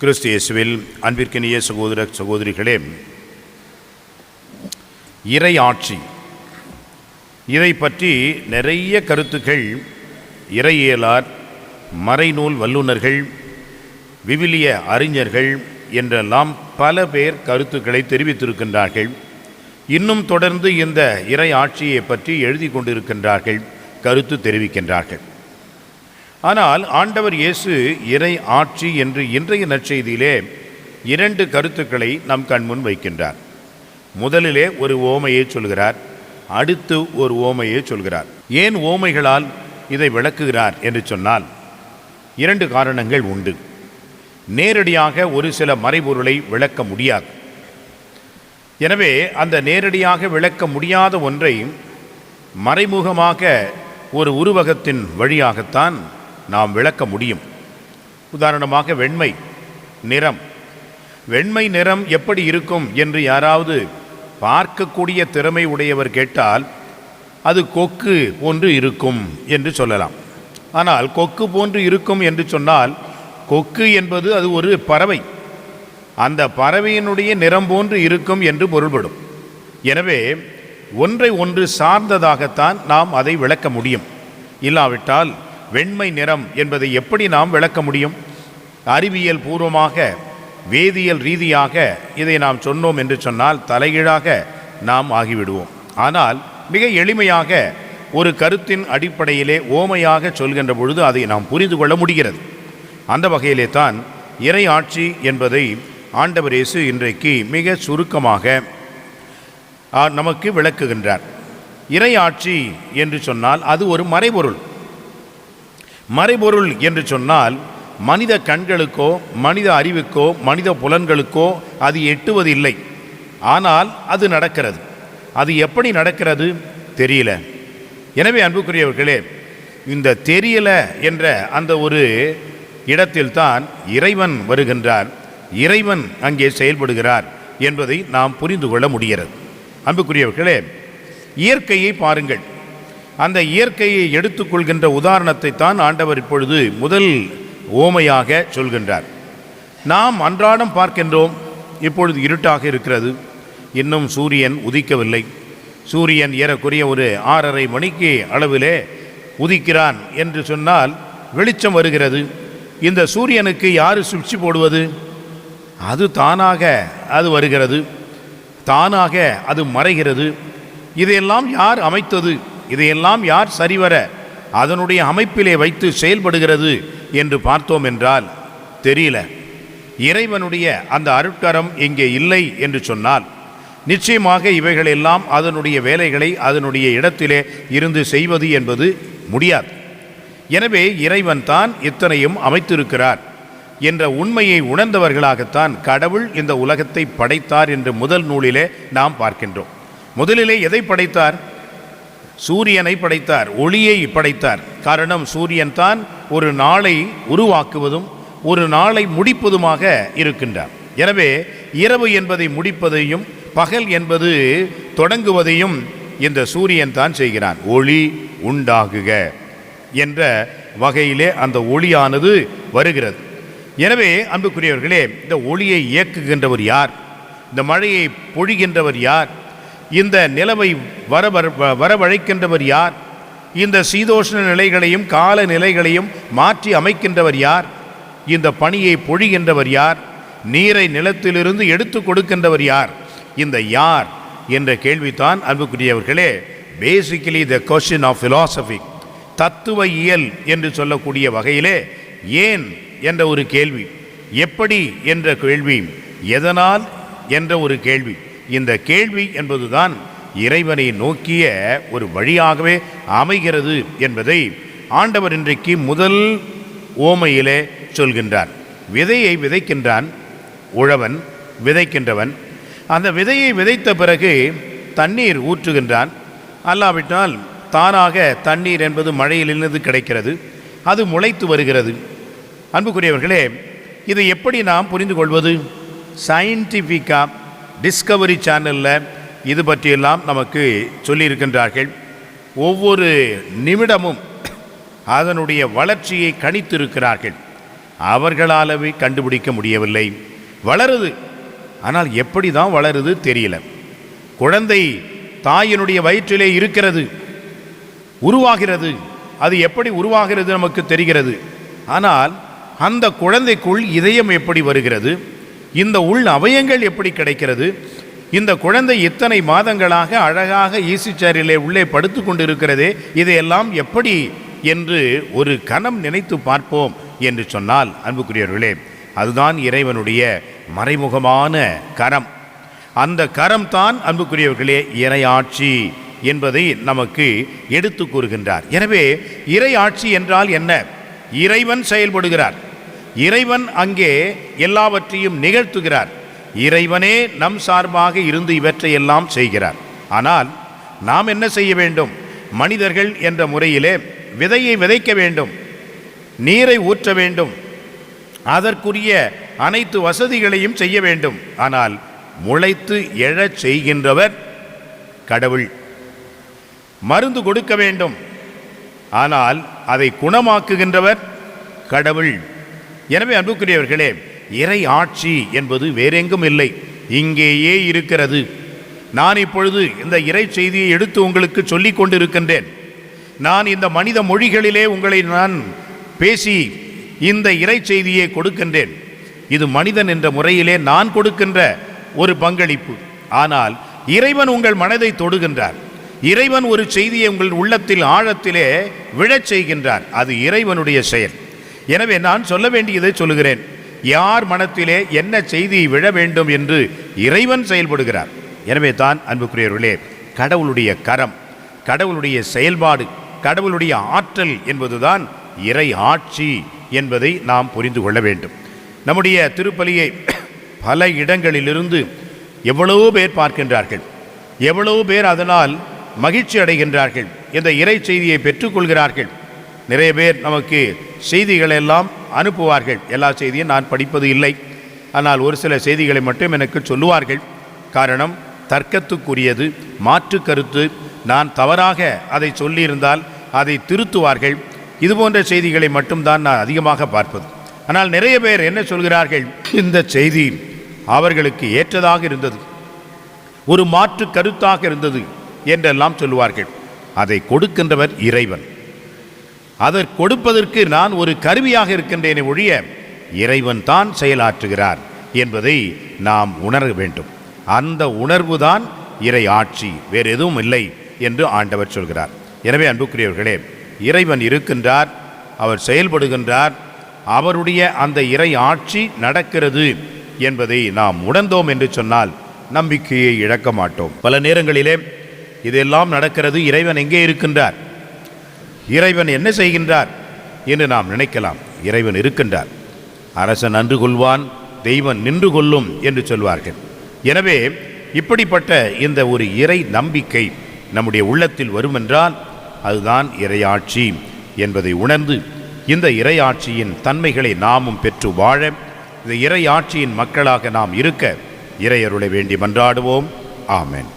கிறிஸ்து இயேசுவில் அன்பிற்கினிய சகோதர சகோதரிகளே, இறை ஆட்சி இதை பற்றி நிறைய கருத்துக்கள் இறையியலார், மறைநூல் வல்லுநர்கள், விவிலிய அறிஞர்கள் என்றெல்லாம் பல பேர் கருத்துக்களை தெரிவித்திருக்கின்றார்கள். இன்னும் தொடர்ந்து இந்த இறை ஆட்சியை பற்றி எழுதி கொண்டிருக்கின்றார்கள், கருத்து தெரிவிக்கின்றார்கள். ஆனால் ஆண்டவர் இயேசு இறை ஆட்சி என்று இன்றைய நற்செய்தியிலே 2 கருத்துக்களை நம் கண்முன் வைக்கின்றார். முதலிலே ஒரு ஓமையை சொல்கிறார், அடுத்து ஒரு ஓமையை சொல்கிறார். ஏன் ஓமைகளால் இதை விளக்குகிறார் என்று சொன்னால் 2 காரணங்கள் உண்டு. நேரடியாக ஒரு சில மறைபொருளை விளக்க முடியாது. எனவே அந்த நேரடியாக விளக்க முடியாத ஒன்றை மறைமுகமாக ஒரு உருவகத்தின் வழியாகத்தான் நாம் விளக்க முடியும். உதாரணமாக வெண்மை நிறம் எப்படி இருக்கும் என்று யாராவது பார்க்கக்கூடிய திறமை உடையவர் கேட்டால் அது கொக்கு போன்று இருக்கும் என்று சொல்லலாம். ஆனால் கொக்கு போன்று இருக்கும் என்று சொன்னால் கொக்கு என்பது அது ஒரு பறவை, அந்த பறவையினுடைய நிறம் போன்று இருக்கும் என்று பொருள்படும். எனவே ஒன்றை ஒன்று சார்ந்ததாகத்தான் நாம் அதை விளக்க முடியும். இல்லாவிட்டால் வெண்மை நிறம் என்பதை எப்படி நாம் விளக்க முடியும்? அறிவியல் பூர்வமாக, வேதியியல் ரீதியாக இதை நாம் சொன்னோம் என்று சொன்னால் தலைகீழாக நாம் ஆகிவிடுவோம். ஆனால் மிக எளிமையாக ஒரு கருத்தின் அடிப்படையிலே ஓமையாக சொல்கின்ற பொழுது அதை நாம் புரிந்து கொள்ள முடிகிறது. அந்த வகையிலே தான் இறை ஆட்சி என்பதை ஆண்டவர் இயேசு இன்றைக்கு மிக சுருக்கமாக நமக்கு விளக்குகின்றார். இறை ஆட்சி என்று சொன்னால் அது ஒரு மறைபொருள் என்று சொன்னால் மனித கண்களுக்கோ, மனித அறிவுக்கோ, மனித புலன்களுக்கோ அது எட்டுவதில்லை. ஆனால் அது நடக்கிறது. அது எப்படி நடக்கிறது தெரியல. எனவே அன்புக்குரியவர்களே, இந்த தெரியல என்ற அந்த ஒரு இடத்தில்தான் இறைவன் வருகின்றார், இறைவன் அங்கே செயல்படுகிறார் என்பதை நாம் புரிந்து கொள்ள முடிகிறது. அன்புக்குரியவர்களே, இயற்கையை பாருங்கள். அந்த இயற்கையை எடுத்துக்கொள்கின்ற உதாரணத்தை தான் ஆண்டவர் இப்பொழுது முதல் ஓமையாக சொல்கின்றார். நாம் அன்றாடம் பார்க்கின்றோம், இப்பொழுது இருட்டாக இருக்கிறது, இன்னும் சூரியன் உதிக்கவில்லை. சூரியன் ஏறக்குறைய ஒரு 6:30 மணிக்கு அளவிலே உதிக்கிறான் என்று சொன்னால் வெளிச்சம் வருகிறது. இந்த சூரியனுக்கு யார் சுவிட்ச் போடுவது? அது தானாக அது வருகிறது, தானாக அது மறைகிறது. இதையெல்லாம் யார் அமைத்தது? இதையெல்லாம் யார் சரிவர அதனுடைய அமைப்பிலே வைத்து செயல்படுகிறது என்று பார்த்தோம் என்றால் தெரியல. இறைவனுடைய அந்த அருட்கரம் இங்கே இல்லை என்று சொன்னால் நிச்சயமாக இவைகளெல்லாம் அதனுடைய வேலைகளை அதனுடைய இடத்திலே இருந்து செய்வது என்பது முடியாது. எனவே இறைவன் தான் இத்தனையும் அமைத்திருக்கிறார் என்ற உண்மையை உணர்ந்தவர்களாகத்தான் கடவுள் இந்த உலகத்தை படைத்தார் என்று முதல் நூலிலே நாம் பார்க்கின்றோம். முதலிலே எதை படைத்தார்? சூரியனை படைத்தார், ஒளியை படைத்தார். காரணம், சூரியன் தான் ஒரு நாளை உருவாக்குவதும் ஒரு நாளை முடிப்பதுமாக இருக்கின்றார். எனவே இரவு என்பதை முடிப்பதையும் பகல் என்பது தொடங்குவதையும் இந்த சூரியன் தான் செய்கிறான். ஒளி உண்டாகுக என்ற வகையிலே அந்த ஒளியானது வருகிறது. எனவே அன்புக்குரியவர்களே, இந்த ஒளியை இயக்குகின்றவர் யார்? இந்த மழையை பொழிகின்றவர் யார்? இந்த நிலவை வரவழைக்கின்றவர் யார்? இந்த சீதோஷ்ண நிலைகளையும் கால நிலைகளையும் மாற்றி அமைக்கின்றவர் யார்? இந்த பனியை பொழிகின்றவர் யார்? நீரை நிலத்திலிருந்து எடுத்து கொடுக்கின்றவர் யார்? இந்த யார் என்ற கேள்விதான் அன்புக்குரியவர்களே basically the question of philosophy, தத்துவ இயல் என்று சொல்லக்கூடிய வகையிலே ஏன் என்ற ஒரு கேள்வி, எப்படி என்ற கேள்வி, எதனால் என்ற ஒரு கேள்வி. இந்த கேள்வி என்பதுதான் இறைவனை நோக்கிய ஒரு வழியாகவே அமைகிறது என்பதை ஆண்டவர் இன்றைக்கு முதல் ஓமையிலே சொல்கின்றார். விதையை விதைக்கின்றான் உழவன், விதைக்கின்றவன். அந்த விதையை விதைத்த பிறகு தண்ணீர் ஊற்றுகின்றான். அல்லாவிட்டால் தானாக தண்ணீர் என்பது மழையிலிருந்து கிடைக்கிறது, அது முளைத்து வருகிறது. அன்புக்குரியவர்களே, இதை எப்படி நாம் புரிந்து கொள்வது? சயின்டிஃபிக்காக டிஸ்கவரி சேனலில் இது பற்றியெல்லாம் நமக்கு சொல்லியிருக்கின்றார்கள். ஒவ்வொரு நிமிடமும் அதனுடைய வளர்ச்சியை கணித்திருக்கிறார்கள். அவர்களாலவே கண்டுபிடிக்க முடியவில்லை. வளருது, ஆனால் எப்படி தான் வளருது தெரியல. குழந்தை தாயினுடைய வயிற்றிலே இருக்கிறது, உருவாகிறது. அது எப்படி உருவாகிறது நமக்கு தெரிகிறது. ஆனால் அந்த குழந்தைக்குள் இதயம் எப்படி வருகிறது, இந்த உள் அவயங்கள் எப்படி கிடைக்கிறது, இந்த குழந்தை இத்தனை மாதங்களாக அழகாக ஈசிச்சேரிலே உள்ளே படுத்து கொண்டு இருக்கிறதே, இதையெல்லாம் எப்படி என்று ஒரு கணம் நினைத்து பார்ப்போம் என்று சொன்னால், அன்புக்குரியவர்களே, அதுதான் இறைவனுடைய மறைமுகமான கரம். அந்த கரம் தான் அன்புக்குரியவர்களே இறையாட்சி என்பதை நமக்கு எடுத்து கூறுகின்றார். எனவே இறையாட்சி என்றால் என்ன? இறைவன் செயல்படுகிறார், இறைவன் அங்கே எல்லாவற்றையும் நிகழ்த்துகிறார், இறைவனே நம் சார்பாக இருந்து இவற்றையெல்லாம் செய்கிறார். ஆனால் நாம் என்ன செய்ய வேண்டும்? மனிதர்கள் என்ற முறையிலே விதையை விதைக்க வேண்டும், நீரை ஊற்ற வேண்டும், அதற்குரிய அனைத்து வசதிகளையும் செய்ய வேண்டும். ஆனால் முளைத்து எழச் செய்கின்றவர் கடவுள். மருந்து கொடுக்க வேண்டும், ஆனால் அதை குணமாக்குகின்றவர் கடவுள். எனவே அன்புக்குரியவர்களே, இறை ஆட்சி என்பது வேறெங்கும் இல்லை, இங்கேயே இருக்கிறது. நான் இப்பொழுது இந்த இறை செய்தியை எடுத்து உங்களுக்கு சொல்லிக் கொண்டிருக்கின்றேன். நான் இந்த மனித மொழிகளிலே உங்களை நான் பேசி இந்த இறை செய்தியை கொடுக்கின்றேன். இது மனிதன் என்ற முறையிலே நான் கொடுக்கின்ற ஒரு பங்களிப்பு. ஆனால் இறைவன் உங்கள் மனதை தொடுகின்றார், இறைவன் ஒரு செய்தியை உங்கள் உள்ளத்தில் ஆழத்திலே விழச் செய்கின்றார். அது இறைவனுடைய செயல். எனவே நான் சொல்ல வேண்டியதை சொல்லுகிறேன். யார் மனத்திலே என்ன செய்தி விழ வேண்டும் என்று இறைவன் செயல்படுகிறார். எனவே தான் அன்புக்குரியவர்களே, கடவுளுடைய கரம், கடவுளுடைய செயல்பாடு, கடவுளுடைய ஆற்றல் என்பதுதான் இறை ஆட்சி என்பதை நாம் புரிந்து கொள்ள வேண்டும். நம்முடைய திருப்பலியை பல இடங்களிலிருந்து எவ்வளவோ பேர் பார்க்கின்றார்கள், எவ்வளவோ பேர் அதனால் மகிழ்ச்சி அடைகின்றார்கள், இந்த இறை செய்தியை பெற்றுக்கொள்கிறார்கள். நிறைய பேர் நமக்கு செய்திகளெல்லாம் அனுப்புவார்கள். எல்லா செய்தியும் நான் படிப்பது இல்லை, ஆனால் ஒரு சில செய்திகளை மட்டும் எனக்கு சொல்லுவார்கள். காரணம், தர்க்கத்துக்குரியது, மாற்று கருத்து, நான் தவறாக அதை சொல்லியிருந்தால் அதை திருத்துவார்கள். இதுபோன்ற செய்திகளை மட்டும்தான் நான் அதிகமாக பார்ப்பது. ஆனால் நிறைய பேர் என்ன சொல்கிறார்கள்? இந்த செய்தி அவர்களுக்கு ஏற்றதாக இருந்தது, ஒரு மாற்று கருத்தாக இருந்தது என்றெல்லாம் சொல்லுவார்கள். அதை கொடுக்கின்றவர் இறைவன். அதை கொடுப்பதற்கு நான் ஒரு கருவியாக இருக்கின்றேனே ஒழிய இறைவன் தான் செயலாற்றுகிறார் என்பதை நாம் உணர வேண்டும். அந்த உணர்வு தான் இறை ஆட்சி, வேறு எதுவும் இல்லை என்று ஆண்டவர் சொல்கிறார். எனவே அன்புக்குரியவர்களே, இறைவன் இருக்கின்றார், அவர் செயல்படுகின்றார், அவருடைய அந்த இறை ஆட்சி நடக்கிறது என்பதை நாம் உணர்ந்தோம் என்று சொன்னால் நம்பிக்கையை இழக்க மாட்டோம். பல நேரங்களிலே இதெல்லாம் நடக்கிறது, இறைவன் எங்கே இருக்கின்றார், இறைவன் என்ன செய்கின்றார் என்று நாம் நினைக்கலாம். இறைவன் இருக்கின்றார். அரசன் அன்று கொள்வான், தெய்வன் நின்று கொள்ளும் என்று சொல்வார்கள். எனவே இப்படிப்பட்ட இந்த ஒரு இறை நம்பிக்கை நம்முடைய உள்ளத்தில் வருமென்றால் அதுதான் இறையாட்சி என்பதை உணர்ந்து இந்த இறையாட்சியின் தன்மைகளை நாமும் பெற்று வாழ, இந்த இறையாட்சியின் மக்களாக நாம் இருக்க இறையருளை வேண்டி மன்றாடுவோம். ஆமென்.